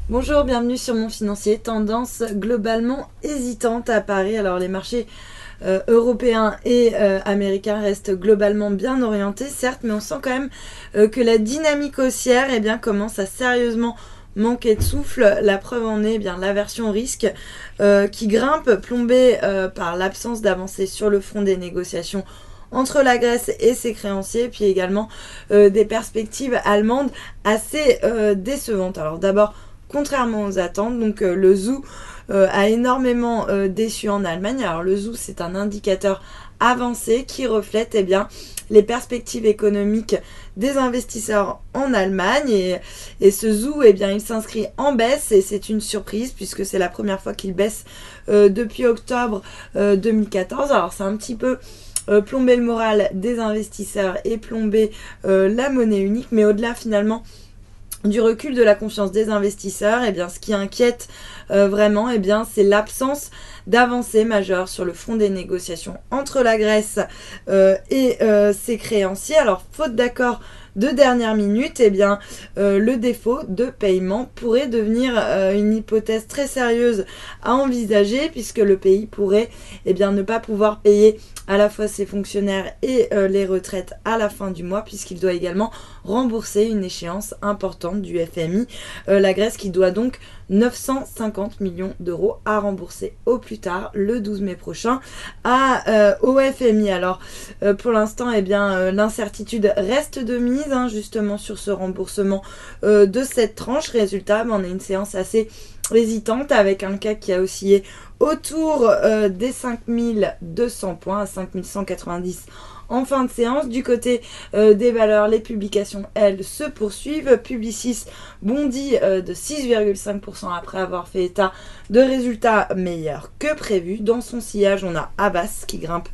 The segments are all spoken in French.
Bonjour, bienvenue sur Mon Financier. Tendance globalement hésitante à Paris. Alors les marchés européens et américains restent globalement bien orientés, certes, mais on sent quand même que la dynamique haussière commence à sérieusement manquer de souffle. La preuve en est l'aversion au risque qui grimpe, plombée par l'absence d'avancée sur le front des négociations entre la Grèce et ses créanciers, puis également des perspectives allemandes assez décevantes. Alors d'abord, contrairement aux attentes, donc le ZOO a énormément déçu en Allemagne. Alors le ZOO, c'est un indicateur avancé qui reflète les perspectives économiques des investisseurs en Allemagne, et ce ZOO il s'inscrit en baisse, et c'est une surprise puisque c'est la première fois qu'il baisse depuis octobre 2014. Alors c'est un petit peu plomber le moral des investisseurs et plomber la monnaie unique, mais au-delà finalement du recul de la confiance des investisseurs, ce qui inquiète vraiment, c'est l'absence d'avancées majeures sur le front des négociations entre la Grèce et ses créanciers. Alors, faute d'accord de dernière minute, le défaut de paiement pourrait devenir une hypothèse très sérieuse à envisager, puisque le pays pourrait ne pas pouvoir payer à la fois ses fonctionnaires et les retraites à la fin du mois, puisqu'il doit également rembourser une échéance importante du FMI. La Grèce qui doit donc 950 millions d'euros à rembourser au plus tard le 12 mai prochain au FMI. Alors pour l'instant, l'incertitude reste de mise justement sur ce remboursement de cette tranche. Résultat, on a une séance assez hésitante avec un CAC qui a oscillé autour des 5200 points à 5190 en fin de séance. Du côté des valeurs, les publications, elles, se poursuivent. Publicis bondit de 6,5% après avoir fait état de résultats meilleurs que prévu. Dans son sillage, on a Havas qui grimpe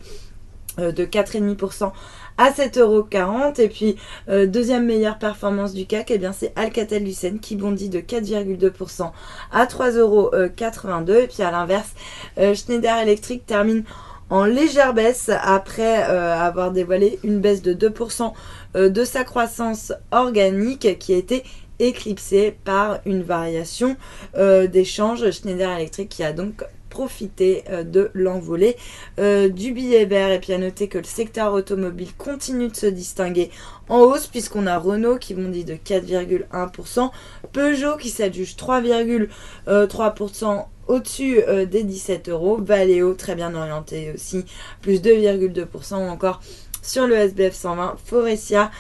de 4,5% à 7,40 €. Et puis, deuxième meilleure performance du CAC, c'est Alcatel-Lucent qui bondit de 4,2% à 3,82 €. Et puis, à l'inverse, Schneider Electric termine en légère baisse après avoir dévoilé une baisse de 2% de sa croissance organique, qui a été éclipsée par une variation d'échange. Schneider Electric qui a donc profiter de l'envolée du billet vert. Et puis à noter que le secteur automobile continue de se distinguer en hausse, puisqu'on a Renault qui bondit de 4,1%, Peugeot qui s'adjuge 3,3% au-dessus des 17 €, Valeo très bien orienté aussi, plus 2,2%, ou encore sur le SBF 120, Faurecia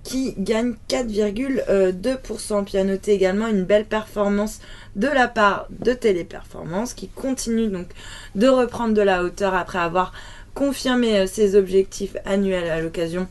qui gagne 4,2%. Puis à noter également une belle performance de la part de Téléperformance qui continue donc de reprendre de la hauteur après avoir confirmé ses objectifs annuels à l'occasion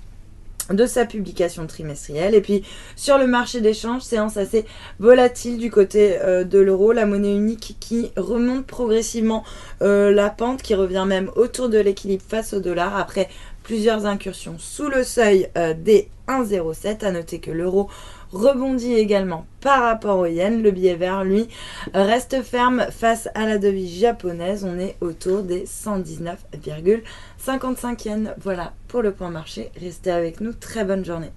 de sa publication trimestrielle. Et puis sur le marché d'échange, séance assez volatile du côté de l'euro, la monnaie unique qui remonte progressivement la pente, qui revient même autour de l'équilibre face au dollar après plusieurs incursions sous le seuil des 1,07. À noter que l'euro rebondit également par rapport au yen. Le billet vert, lui, reste ferme face à la devise japonaise. On est autour des 119,55 yens. Voilà pour le point marché. Restez avec nous. Très bonne journée.